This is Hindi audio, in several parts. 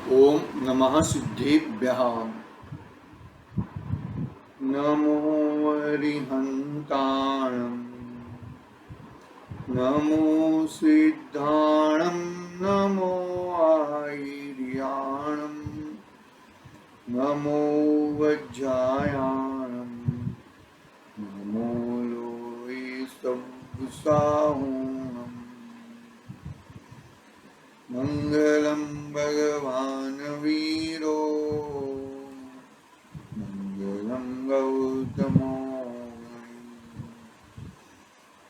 ओम नमः सिद्धेभ्यः। नमो अरिहन्ताणं, नमो सिद्धाणं, नमो आयर्याणं, नमो वज्रायाणं, नमो लोये सव्साहूणम्। मंगलम भगवान वीरो, मंगलम गौतमो,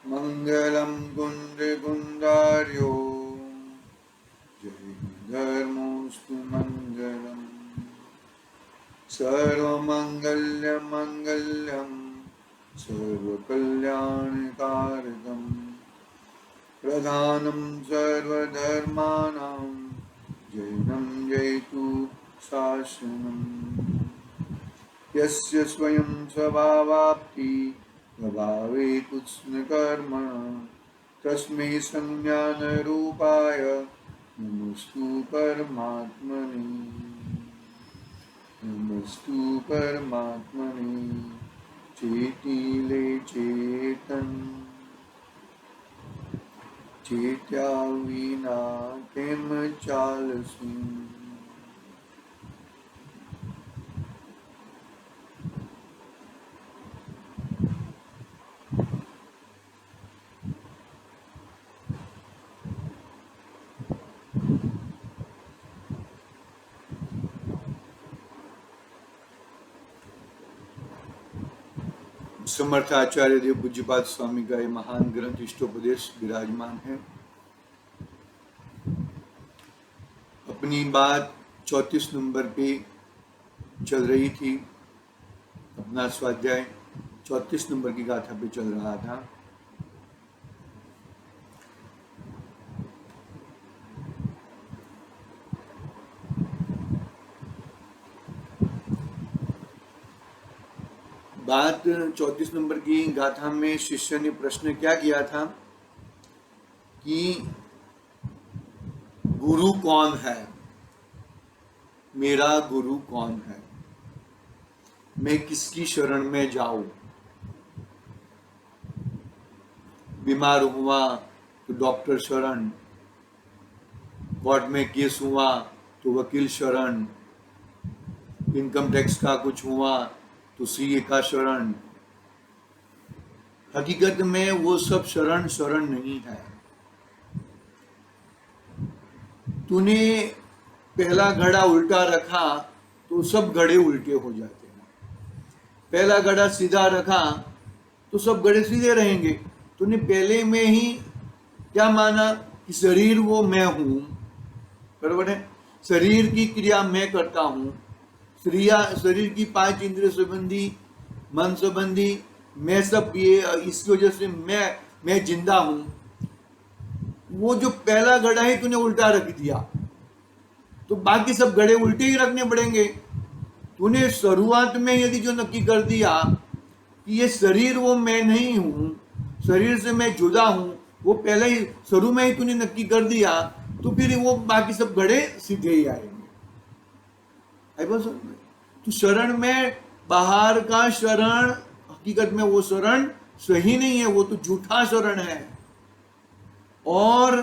मंगलम कुंद कुंदार्यो, जय धर्मोस्तु मंगलम। सर्वमंगल्य मंगल्यम सर्वकल्याणकारकम्, प्रधानं सर्वधर्माणां जैनं जयतु शासनम्। यस्य स्वयं स्वभावाप्ति प्रभावे कृत्स्नकर्मणा, तस्मै संज्ञानरूपाय नमस्तु परमात्मने। नमस्तु परमात्मने। चेतिले चेतन, चेत्या विना केम चालसि। समर्थ आचार्य देव पूज्यपाद स्वामी का ये महान ग्रंथ इष्टोपदेश विराजमान है। अपनी बात 34 नंबर पे चल रही थी। अपना स्वाध्याय 34 नंबर की गाथा पे चल रहा था। बात 34 नंबर की गाथा में शिष्य ने प्रश्न क्या किया था कि गुरु कौन है, मेरा गुरु कौन है, मैं किसकी शरण में जाऊं। बीमार हुआ तो डॉक्टर शरण, कोर्ट में केस हुआ तो वकील शरण, इनकम टैक्स का कुछ हुआ तो सीए का शरण। हकीकत में वो सब शरण शरण नहीं है। तूने पहला घड़ा उल्टा रखा तो सब घड़े उल्टे हो जाते हैं। पहला घड़ा सीधा रखा तो सब घड़े सीधे रहेंगे। तूने पहले में ही क्या माना कि शरीर वो मैं हूं, बराबर है। शरीर की क्रिया मैं करता हूं। शरीर की 5 इंद्रिय संबंधी, मन संबंधी मैं सब, ये इसकी वजह से मैं जिंदा हूं। वो जो पहला घड़ा है तूने उल्टा रख दिया तो बाकी सब घड़े उल्टे ही रखने पड़ेंगे। तूने शुरुआत में यदि जो नक्की कर दिया कि ये शरीर वो मैं नहीं हूं, शरीर से मैं जुदा हूं, वो पहले ही शुरू में ही तूने नक्की कर दिया तो फिर वो बाकी सब घड़े सीधे ही आएंगे। तो शरण में बाहर का शरण, हकीकत में वो शरण सही नहीं है, वो तो झूठा शरण है। और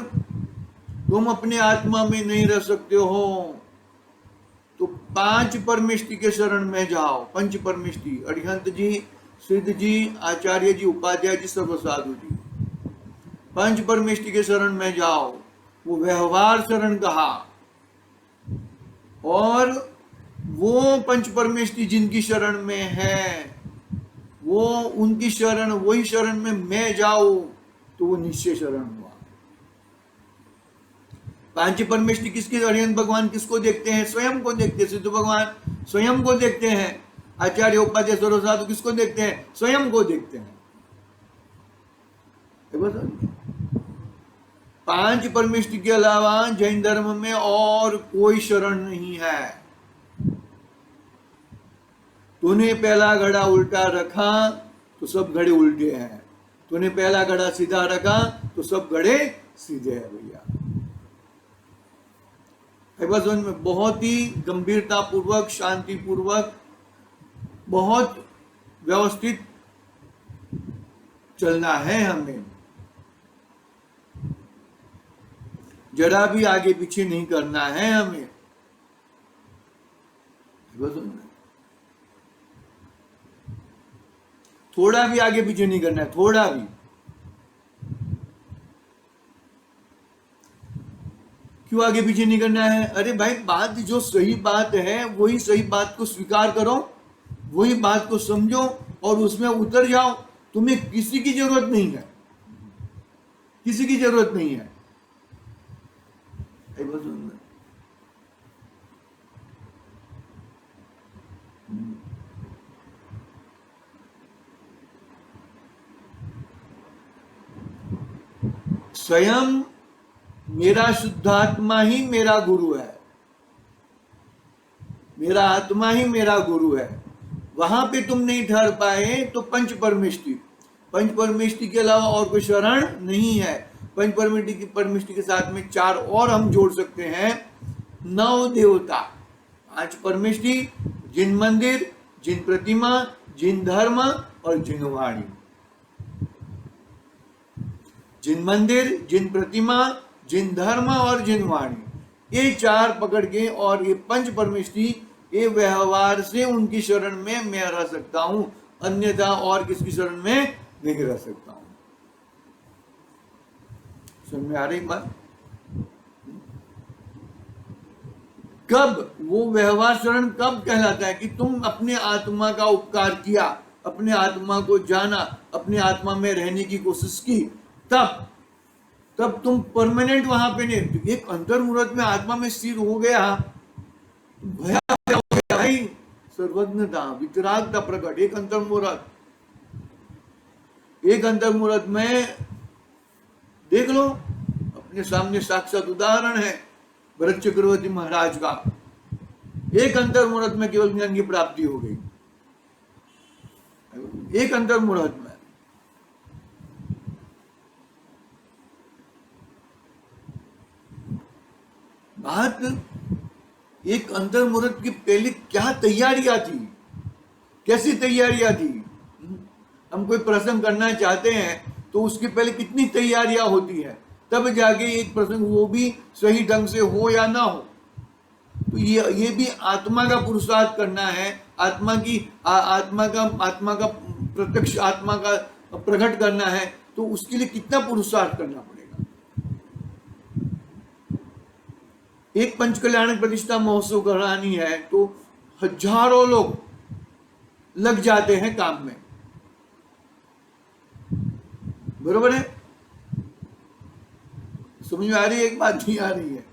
तुम अपने आत्मा में नहीं रह सकते हो तो 5 परमेष्टि के शरण में जाओ। पंच परमेष्टि, अरिहंत जी, सिद्ध जी, आचार्य जी, उपाध्याय जी, सर्व साधु जी, पंच परमेष्टि के शरण में जाओ। वो व्यवहार शरण कहा। और वो पंच परमेष्टि जिनकी शरण में है, वो उनकी शरण, वही शरण में मैं जाऊं तो वो निश्चय शरण हुआ। पांच परमेष्टि किसके, अरिहंत भगवान किसको देखते हैं? स्वयं को देखते हैं। सिद्ध भगवान स्वयं को देखते हैं। आचार्य उपाध्याय सर्व साधु किसको देखते हैं? स्वयं को देखते हैं। 5 परमेष्टि के अलावा जैन धर्म में और कोई शरण नहीं है। तूने पहला घड़ा उल्टा रखा तो सब घड़े उल्टे हैं। तूने पहला घड़ा सीधा रखा तो सब घड़े सीधे हैं भैया। एवजन में बहुत ही गंभीरता पूर्वक, शांति पूर्वक, बहुत व्यवस्थित चलना है हमें। जरा भी आगे पीछे नहीं करना है हमें। थोड़ा भी आगे पीछे नहीं करना है, थोड़ा भी। क्यों आगे पीछे नहीं करना है? अरे भाई, बात जो सही बात है वही सही बात को स्वीकार करो, वही बात को समझो और उसमें उतर जाओ। तुम्हें किसी की जरूरत नहीं है, किसी की जरूरत नहीं है। स्वयं मेरा शुद्धात्मा ही मेरा गुरु है, मेरा आत्मा ही मेरा गुरु है। वहां पे तुम नहीं ठहर पाए तो पंच परमेष्टि, पंच परमेष्टि के अलावा और कोई शरण नहीं है। पंच परमेष्टि के साथ में चार और हम जोड़ सकते हैं, नौ देवता। पांच परमेष्टि, जिन मंदिर, जिन प्रतिमा, जिन धर्म और जिन वाणी। जिन मंदिर, जिन प्रतिमा, जिन धर्म और जिन वाणी, ये चार पकड़ के और ये पंच परमेष्टि, ये व्यवहार से उनकी शरण में मैं रह सकता हूं, अन्यथा और किसकी शरण में नहीं रह सकता हूं। समझ में आ रही बात? कब वो व्यवहार शरण कब कहलाता है? कि तुम अपने आत्मा का उपकार किया, अपने आत्मा को जाना, अपने आत्मा में रहने की कोशिश की, तब तुम परमानेंट वहां पे नहीं। एक अंतर मुहूर्त में आत्मा में स्थिर हो गया, भया हो गया भाई, सर्वज्ञता, वितरागता प्रकट। एक अंतर मुहूर्त, एक अंतर मुहूर्त में देख लो, अपने सामने साक्षात उदाहरण है भरत चक्रवर्ती महाराज का। एक अंतर मुहूर्त में केवल ज्ञान की प्राप्ति हो गई, एक अंतर मुहूर्त में। बात एक अंतर मुहूर्त की पहले क्या तैयारियां थी, कैसी तैयारियां थी। हम कोई प्रसंग करना चाहते हैं तो उसके पहले कितनी तैयारियां होती है, तब जाके एक प्रसंग वो भी सही ढंग से हो या ना हो। तो ये भी आत्मा का पुरुषार्थ करना है, आत्मा का प्रत्यक्ष आत्मा का प्रकट करना है, तो उसके लिए कितना पुरुषार्थ करना पड़ेगा। एक पंच कल्याणक प्रतिष्ठा महोत्सव करानी है तो हजारों लोग लग जाते हैं काम में, बरोबर है? समझ में आ रही है? एक बात नहीं आ रही है?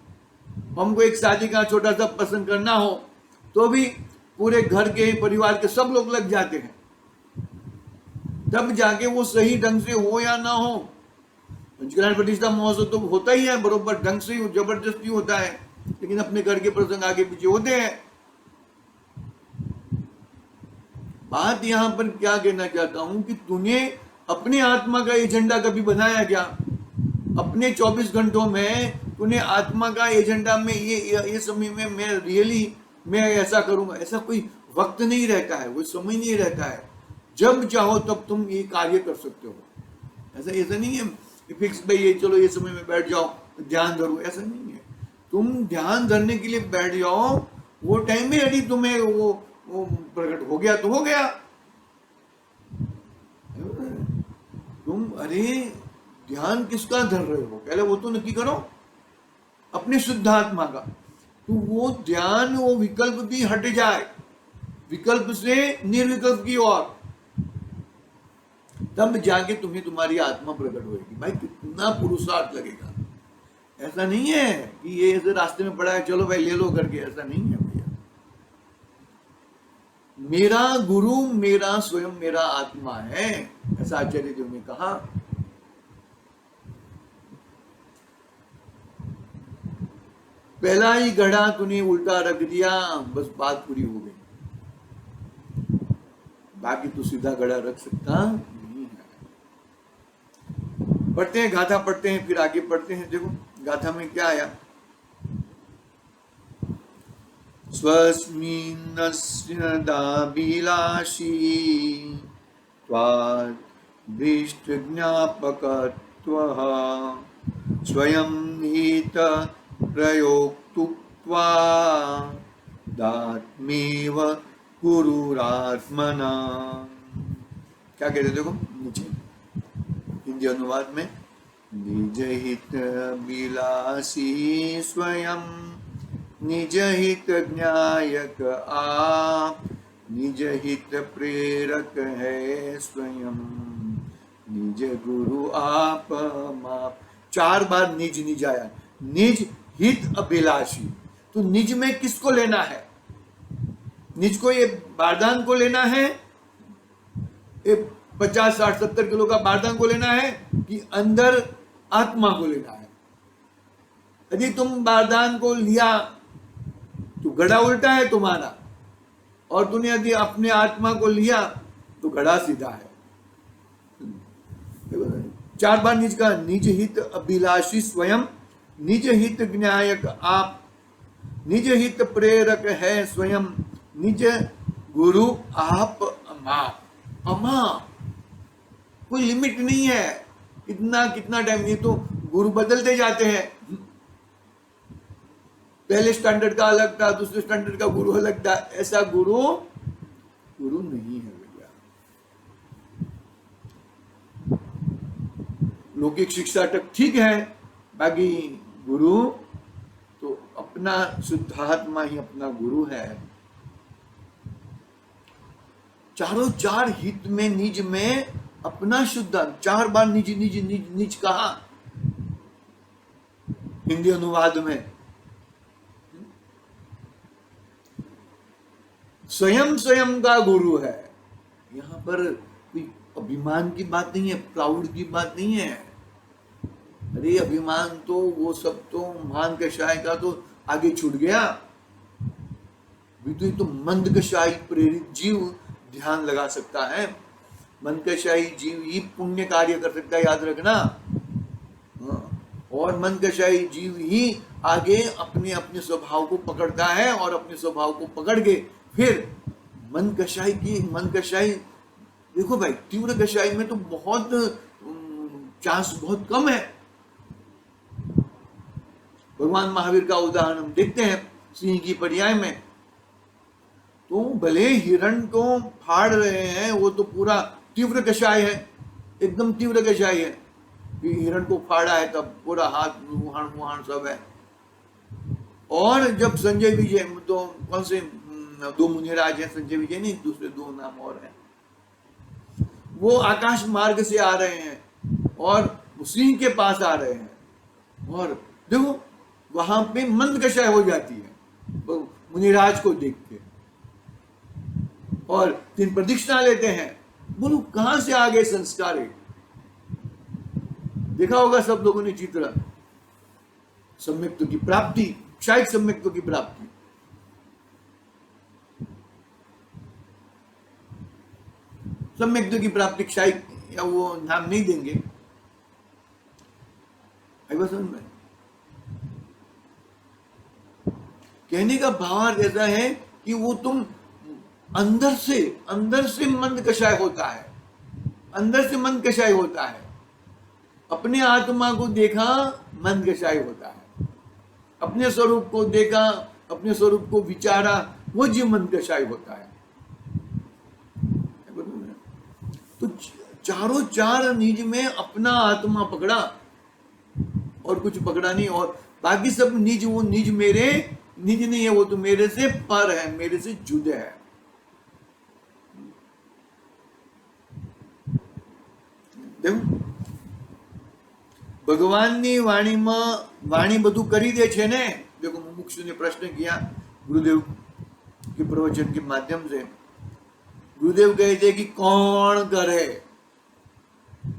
हमको एक शादी का छोटा सा प्रसंग करना हो तो भी पूरे घर के परिवार के सब लोग लग जाते हैं, तब जाके वो सही ढंग से हो या ना हो। पंचकल्याण प्रतिष्ठा महोत्सव तो होता ही है बरोबर ढंग से, जबरदस्ती होता है, लेकिन अपने घर के प्रसंग आगे पीछे होते हैं। बात यहां पर क्या कहना चाहता हूं कि तूने अपने आत्मा का एजेंडा कभी बनाया क्या? अपने 24 घंटों में तूने आत्मा का एजेंडा में ये समय में मैं ऐसा करूंगा, ऐसा कोई वक्त नहीं रहता है, वो समय नहीं रहता है। जब चाहो तब तुम ये कार्य कर सकते हो। ऐसा नहीं है फिक्स भाई ये चलो ये समय में बैठ जाओ ध्यान धरो, ऐसा नहीं है। तुम ध्यान धरने के लिए बैठ जाओ, वो टाइम में यदि तुम्हें वो प्रकट हो गया तो हो गया। तुम अरे ध्यान किसका धर रहे हो पहले वो तो नक्की करो, अपने शुद्धात्मा का। तो वो ध्यान, वो विकल्प भी हट जाए, विकल्प से निर्विकल्प की ओर, तब जाके तुम्हें तुम्हारी आत्मा प्रकट होगी। भाई कितना पुरुषार्थ लगेगा। ऐसा नहीं है कि ये ऐसे रास्ते में पड़ा है चलो भाई ले लो करके, ऐसा नहीं है भैया। मेरा गुरु मेरा स्वयं मेरा आत्मा है, ऐसा आचार्य देव ने कहा। पहला ही घड़ा तूने उल्टा रख दिया, बस बात पूरी हो गई। बाकी तू सीधा घड़ा रख सकता नहीं है। पढ़ते हैं गाथा, पढ़ते हैं फिर आगे पढ़ते हैं। देखो गाथा में क्या आया, स्वस्मिन्नस्यदाभिलाषी त्वाद्भीष्टज्ञापकत्वः स्वयं हीत प्रयोक्तुक्त्वा दात्मेव गुरुरात्मना। क्या कहते देखो नीचे हिंदी अनुवाद में, निज हित विलासी स्वयं निज हित ज्ञायक आप, निज हित प्रेरक है स्वयं निज गुरु आप माप। 4 बार निज निज आया, निज हित अभिलाषी। तो निज में किसको लेना है? निज को ये बारदान को लेना है, ये 50, 60, 70 किलो का बारदान को लेना है कि अंदर आत्मा को लेना है? यदि तुम बारदान को लिया तो घड़ा उल्टा है तुम्हारा, और तूने यदि अपने आत्मा को लिया तो घड़ा सीधा है। 4 बार निज का, निज हित अभिलाषी स्वयं निज हित ज्ञायक आप, निज हित प्रेरक है स्वयं निज गुरु आप अमाप। अमाप कोई लिमिट नहीं है, कितना टाइम। ये तो गुरु बदलते जाते हैं, पहले स्टैंडर्ड का अलग था, दूसरे स्टैंडर्ड का गुरु अलग था। ऐसा गुरु नहीं है भैया। लौकिक शिक्षा तक ठीक है, बाकी गुरु तो अपना शुद्धात्मा ही अपना गुरु है। चारों 4 हित में निज में अपना शुद्ध, 4 बार निज निज निज निज कहा हिंदी अनुवाद में। स्वयं स्वयं का गुरु है। यहां पर कोई अभिमान की बात नहीं है, प्राउड की बात नहीं है। अरे अभिमान तो वो सब तो मान कषाय का तो आगे छूट गया। तो मंद कषाई प्रेरित जीव ध्यान लगा सकता है, मंद कषाई जीव ही पुण्य कार्य कर सकता है, याद रखना। और मंद कषाई जीव ही आगे अपने अपने स्वभाव को पकड़ता है, और अपने स्वभाव को पकड़ के फिर मन कषाई देखो भाई, तीव्र कषाई में तो बहुत चांस बहुत कम है। भगवान महावीर का उदाहरण हम देखते हैं सिंह की पर्याय में। तो भले हिरण को फाड़ रहे हैं, वो तो पूरा तीव्र कषाय है, एकदम तीव्र कषाय है। हिरण को फाड़ा है तब पूरा हाथ मुहान सब है। और जब संजय विजय, तो कौन से 2 मुनिराज हैं, संजय विजय नहीं, दूसरे 2 नाम और हैं, वो आकाश मार्ग से आ रहे हैं और सिंह के पास आ रहे हैं, और देखो वहां पे मंद कषाय हो जाती है मुनिराज को देख के, और 3 प्रदक्षिणा लेते हैं। बोलो कहां से आ गए संस्कार? देखा होगा सब लोगों ने चित्र, सम्यक्त्व की प्राप्ति, क्षायिक सम्यक्त्व की प्राप्ति। सम्यक्त्व की प्राप्ति क्षायिक, या वो नाम नहीं देंगे, समझ में। कहने का भाव ऐसा है कि वो तुम अंदर से मंद कषाय होता है, अंदर से मंद कषाय होता है। अपने आत्मा को देखा मंद कषाय होता है, अपने स्वरूप को देखा, अपने स्वरूप को विचारा, वो जीव मंद कषाय होता है। तो चारों 4 निज में अपना आत्मा पकड़ा और कुछ पकड़ा नहीं, और बाकी सब निज, वो निज मेरे निज नहीं है, वो तो मेरे से पर है, मेरे से जुदे है। देखो ભગવાનની વાણીમાં વાણી બધું કરી દે છે ને। देखो मुमुक्षु ने प्रश्न किया गुरुदेव के प्रवचन के माध्यम से। गुरुदेव कहते कि कौन करे।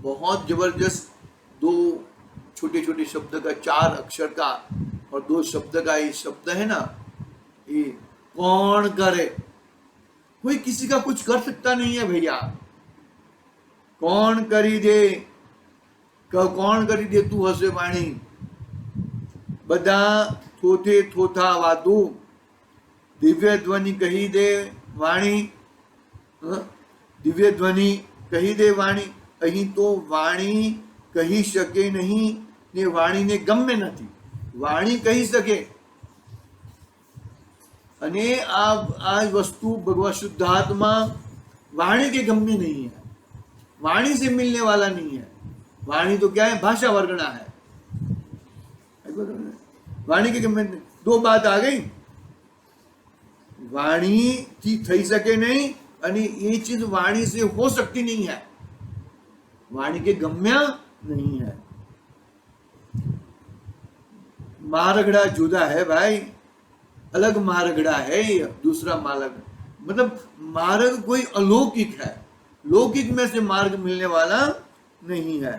बहुत जबरदस्त 2 छोटे छोटे शब्द का, 4 अक्षर का और 2 शब्द का ये शब्द है ना, ये कौन करे। कोई किसी का कुछ कर सकता नहीं है भैया। कौन करी दे, कौन करी दे तू हसे वाणी, बधा थोथे थोथा वातु, દિવ્ય ધ્વનિ કહી દે વાણી, દિવ્ય ધ્વનિ કહી દે વાણી. અહીં તો વાણી કહી શકે નહીં ને વાણીને ગમે નથી. વાણી કહી શકે અને આ वस्तु भगवान शुद्धात्मा वाणी के गम्य नहीं है, वाणी से मिलने वाला नहीं है. वाणी तो क्या है? भाषा वर्गणा है. वाणी के गम्य नहीं. दो बात आ गई. वाणी की थई सके नहीं અને ये चीज वाणी से हो सकती नहीं है. वाणी के गम्य नहीं है. मारगड़ा जुदा है भाई, अलग मारगड़ा है ये, दूसरा मार्ग. मतलब मार्ग कोई अलौकिक है, लौकिक में से मार्ग मिलने वाला नहीं है.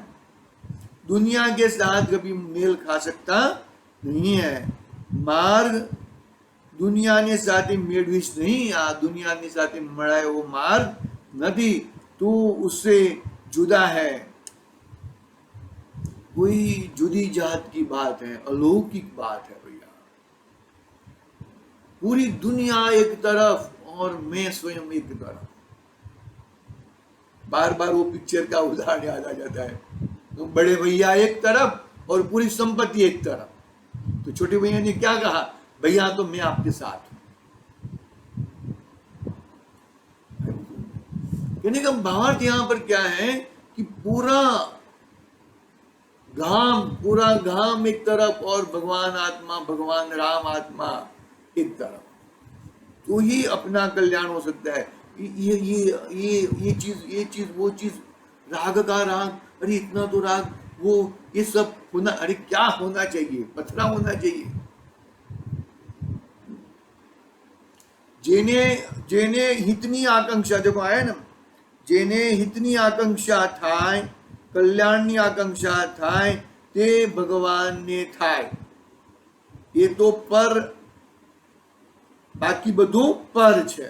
दुनिया के साथ कभी मेल खा सकता नहीं है. मार्ग દુનિયાની સાથે મેળવીશ નહીં. આ દુનિયાની સાથે મળાયો માર્ગ નથી. तू उससे जुदा है. कोई जुदी जात की बात है, अलौकिक बात है भैया. पूरी दुनिया एक तरफ और मैं स्वयं एक तरफ. बार बार वो पिक्चर का उदाहरण याद आ जाता है. तो बड़े भैया एक तरफ और पूरी संपत्ति एक तरफ. तो छोटे भैया ने क्या कहा? भैया तो मैं आपके साथ हूं. कहने का भावार्थ यहां पर क्या है कि पूरा गांव एक तरफ और भगवान आत्मा, भगवान राम आत्मा एक तरफ. तो ही अपना कल्याण हो सकता है. ये चीज वो चीज, राग का राग, अरे इतना तो राग, वो ये सब होना, अरे क्या होना चाहिए? पथरा होना चाहिए. जेने हितनी आकांक्षा, देखो आया ना, जेने हितनी आकांक्षा थाय, कल्याणनी आकांक्षा थाय, ते भगवान ने थाय. ये तो पर, बाकी બધું પર છે.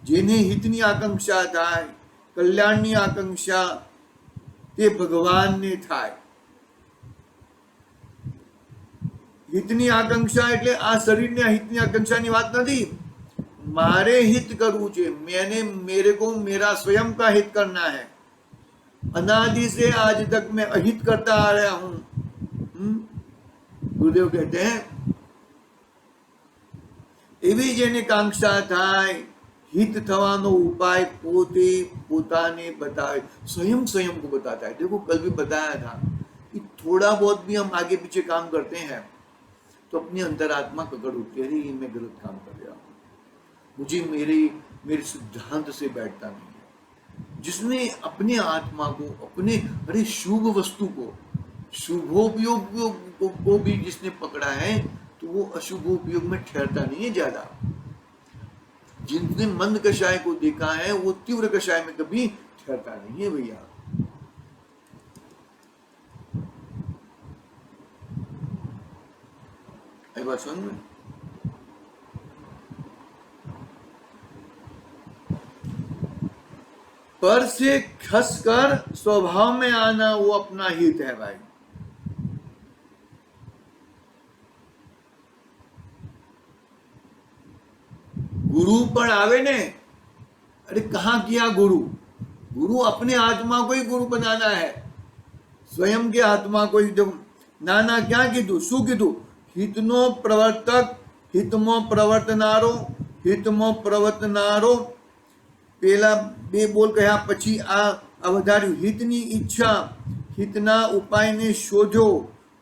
જેને हितनी आकांक्षा थाय, कल्याणनी आकांक्षा, તે ભગવાન ને થાય. हितनी आकांक्षा એટલે આ શરીરને हितनी आकांक्षाની વાત નથી. मारे हित करવું છે. मेरे को मेरा स्वयं का हित करना है. अनादि से आज तक मैं अहित करता आ रहा हूं. गुरुदेव कहते हैं એવી જેને કાંક્ષા થાય, हित થવાનો उपाय પોતે પોતાને बताए, स्वयं को बताता है. देखो कल भी बताया था कि थोड़ा बहुत भी हम आगे पीछे काम करते हैं तो अपनी अंतरात्मा ककड़ उठती है, अरे ये मैं गलत काम कर रहा हूँ, मुझे मेरे सिद्धांत से बैठता नहीं है. जिसने अपने आत्मा को, अपने अरे शुभ वस्तु को, शुभोपयोग को भी जिसने पकड़ा है तो वो अशुभोपयोग में ठहरता नहीं है ज्यादा. जिसने मंद कषाय को देखा है वो तीव्र कषाय में कभी ठहरता नहीं है भैया. बात समझ में? पर से खसकर स्वभाव में आना वो अपना हित है भाई. गुरु पर आवे ने, अरे कहां किया गुरु? गुरु अपने आत्मा को ही गुरु बनाना है. स्वयं के आत्मा को ही. नाना क्या कीधु? शू कीधु? हितनो प्रवर्तक, हितमो प्रवर्तनारो, हितमो प्रवर्तनारो. પેલા બે બોલ કહ્યા પછી આ વધાર્યું. હિતની ઈચ્છા, હિતના ઉપાયને શોધો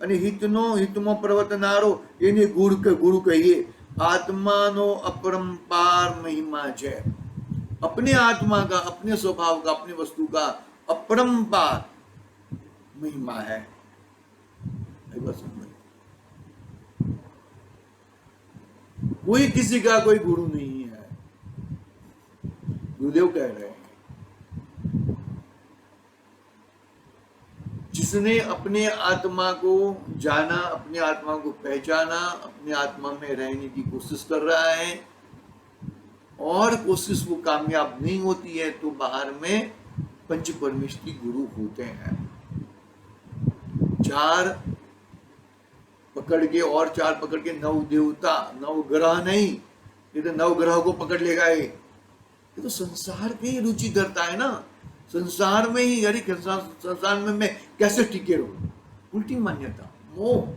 અને હિતમો પ્રવર્તનારો એને ગુરુ કહીએ. आत्मानो अपरंपार महिमा है. अपने आत्मा का, अपने स्वभाव का, अपनी वस्तु का अपरंपार महिमा है. कोई किसी का कोई गुरु नहीं है. गुरुदेव कह रहे हैं जिसने अपने आत्मा को जाना, अपने आत्मा को पहचाना, अपने आत्मा में रहने की कोशिश कर रहा है और कोशिश वो कामयाब नहीं होती है तो बाहर में पंच परमेश्वरी गुरु होते हैं. 4 पकड़ के और 4 पकड़ के 9 देवता, 9 ग्रह नहीं, ये तो 9 ग्रह को पकड़ लेगा ये तो संसार की ही रुचि धरता है ना, संसार में ही, अरे संसार में मैं कैसे टिके रहूं, उल्टी मान्यता, मोह,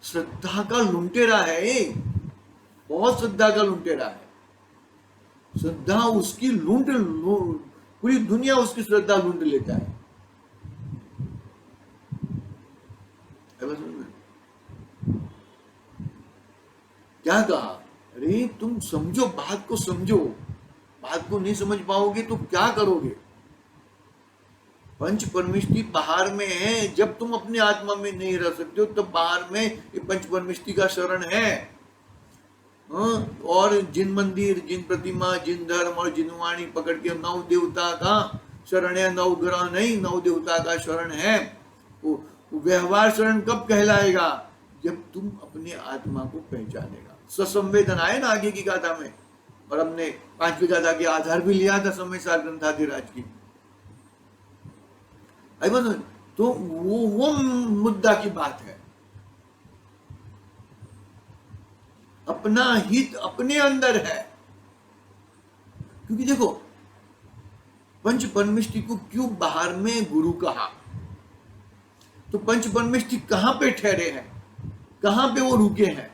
श्रद्धा का लुटेरा है ये, बहुत श्रद्धा का लुटेरा है। श्रद्धा उसकी पूरी दुनिया उसकी श्रद्धा लूंट लेता है। क्या कहा, अरे तुम समझो, बात को समझो, बात को नहीं समझ पाओगे तो क्या करोगे। पंच परमिष्टि बाहर में है, जब तुम अपने आत्मा में नहीं रह सकते हो तब बाहर में ये पंच परमिष्टि का शरण है। और जिन मंदिर, जिन प्रतिमा, जिन धर्म और जिन वाणी पकड़ के 9 देवता का शरण है, 9 ग्रह नहीं, 9 देवता का शरण है। वो व्यवहार शरण कब कहलाएगा, जब तुम अपने आत्मा को पहचानेगा। ससंवेदन आए ना आगे की गाथा में, और हमने 5वीं गाथा के आधार भी लिया था समय सार ग्रंथाधिराज की। तो वो मुद्दा की बात है। अपना हित अपने अंदर है, क्योंकि देखो पंच परमिष्टि को क्यों बाहर में गुरु कहा, तो पंच परमिष्टि कहां पे ठहरे हैं, कहां पे वो रुके हैं,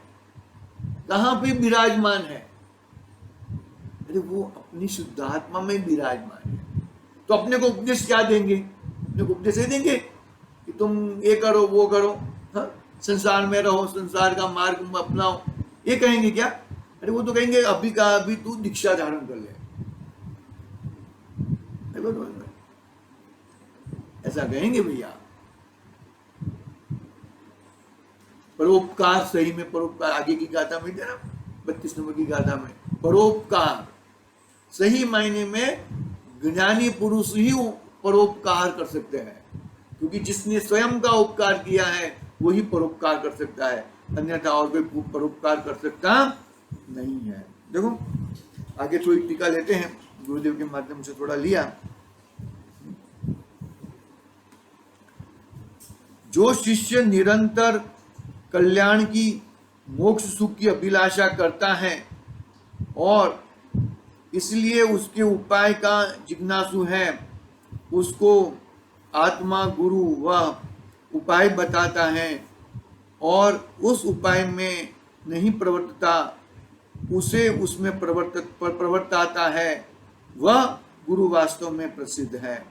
कहां पे विराजमान है। अरे वो अपनी शुद्धात्मा में विराजमान है। तो अपने को उपदेश क्या देंगे, अपने को उपदेश देंगे कि तुम ये करो वो करो, संसार में रहो, संसार का मार्ग अपनाओ, ये कहेंगे क्या। अरे वो तो कहेंगे अभी का अभी तू दीक्षा धारण कर ले, ऐसा कहेंगे भैया। परोपकार, सही में परोपकार, आगे की गाथा में ना 32 नंबर की गाथा में, परोपकार सही मायने में ज्ञानी पुरुष ही परोपकार कर सकते हैं, क्योंकि जिसने स्वयं का उपकार किया है वही परोपकार कर सकता है, अन्यथा और कोई परोपकार कर सकता नहीं है। देखो आगे थोड़ी टीका लेते हैं, गुरुदेव के माध्यम से थोड़ा लिया। जो शिष्य निरंतर कल्याण की, मोक्ष सुख की अभिलाषा करता है और इसलिए उसके उपाय का जिज्ञासु है, उसको आत्मा गुरु वह उपाय बताता है और उस उपाय में नहीं प्रवर्तता, उसे उसमें प्रवर्ताता है, वह गुरु वास्तव में प्रसिद्ध है।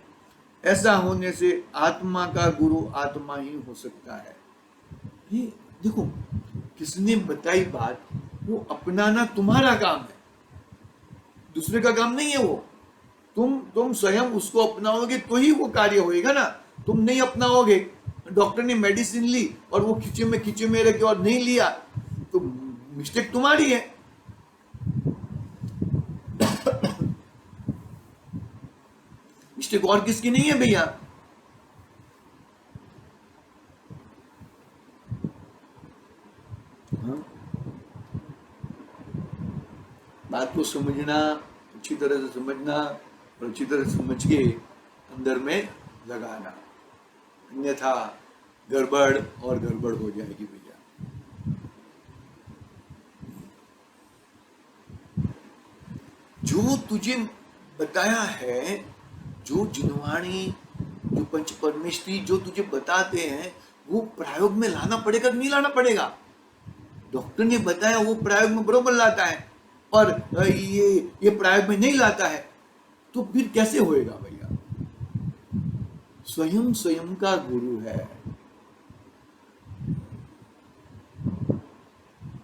ऐसा होने से आत्मा का गुरु आत्मा ही हो सकता है। ये देखो किसने बताई बात, वो अपनाना तुम्हारा काम है, दूसरे का काम नहीं है वो। तुम स्वयं उसको अपनाओगे तो ही वो कार्य होएगा ना। तुम नहीं अपनाओगे, डॉक्टर ने मेडिसिन ली और वो खींचे में रखे और नहीं लिया, तो मिस्टेक तुम्हारी है। मिस्टेक और किसकी नहीं है भैया। बात को समझना, अच्छी तरह से समझना और अच्छी तरह से समझ के अंदर में लगाना, अन्यथा गड़बड़ और गड़बड़ हो जाएगी भैया। जो तुझे बताया है, जो जिनवाणी, जो पंच परमेष्टि जो तुझे बताते हैं, वो प्रयोग में लाना पड़ेगा कि नहीं लाना पड़ेगा। डॉक्टर ने बताया वो प्रयोग में बरोबर लाता है, और ये प्रयोग में नहीं लाता है, तो फिर कैसे होएगा भैया। स्वयं का गुरु है।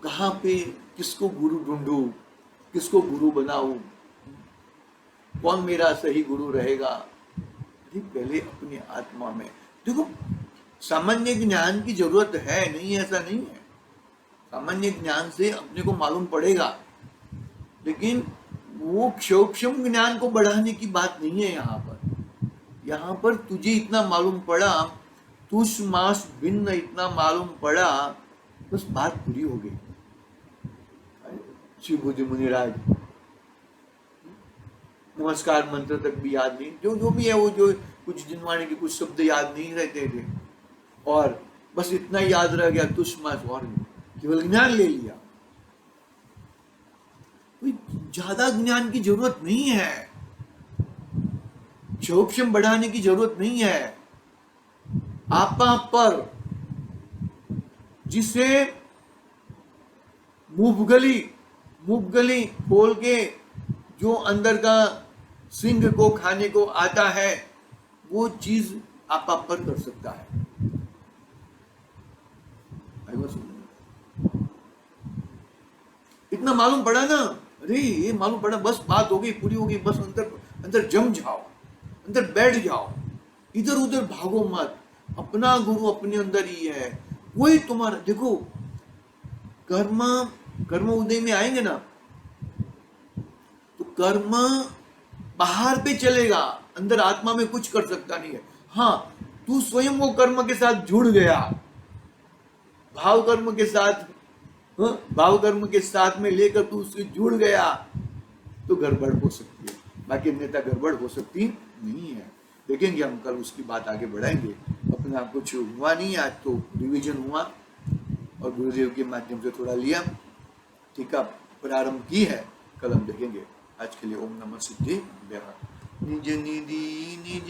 कहां पे किसको गुरु ढूंढूं, किसको गुरु बनाऊं, कौन मेरा सही गुरु रहेगा। पहले अपनी आत्मा में देखो, सामान्य ज्ञान की जरूरत है नहीं, ऐसा नहीं है। सामान्य ज्ञान से अपने को मालूम पड़ेगा, लेकिन वो सूक्ष्म ज्ञान को बढ़ाने की बात नहीं है। यहाँ पर तुझे इतना मालूम पड़ा, तुष मास भिन्न इतना मालूम पड़ा, बस बात पूरी हो गई। शिव बुद्धि मुनिराज नमस्कार मंत्र तक भी याद नहीं, जो भी है वो, जो कुछ जिनवाणी के कुछ शब्द याद नहीं रहते थे, और बस इतना याद रह गया, तुष्मास, और केवल ज्ञान ले लिया। कोई ज्यादा ज्ञान की जरूरत नहीं है, क्षोभक्षम बढ़ाने की जरूरत नहीं है। आपा पर जिसे मुफगली खोल के जो अंदर का सिंह को खाने को आता है, वो चीज आपा पर कर सकता है। इतना मालूम पड़ा ना, अरे ये मालूम पड़ा, बस बात हो गई, पूरी हो गई, बस अंदर अंदर जम जाओ, अंदर बैठ जाओ, इधर उधर भागो मत। अपना गुरु अपने अंदर ही है, वही तुम्हारा। देखो कर्म उदय में आएंगे ना, तो कर्म बाहर पे चलेगा, अंदर आत्मा में कुछ कर सकता नहीं है। हाँ, तू स्वयं वो कर्म के साथ जुड़ गया, भाव कर्म के साथ, भाव कर्म के साथ में लेकर तू उससे जुड़ गया, तो गड़बड़ हो सकती है, बाकी अन्यथा गड़बड़ हो सकती नहीं है। देखेंगे हम कल, उसकी बात आगे बढ़ाएंगे। अपना कुछ हुआ नहीं आज, तो रिवीजन हुआ और गुरुदेव के माध्यम से थोड़ा लिया, ठीक है, प्रारंभ की है। कल हम देखेंगे। आज के लिए ओम नमः सिद्धि निज निधि निज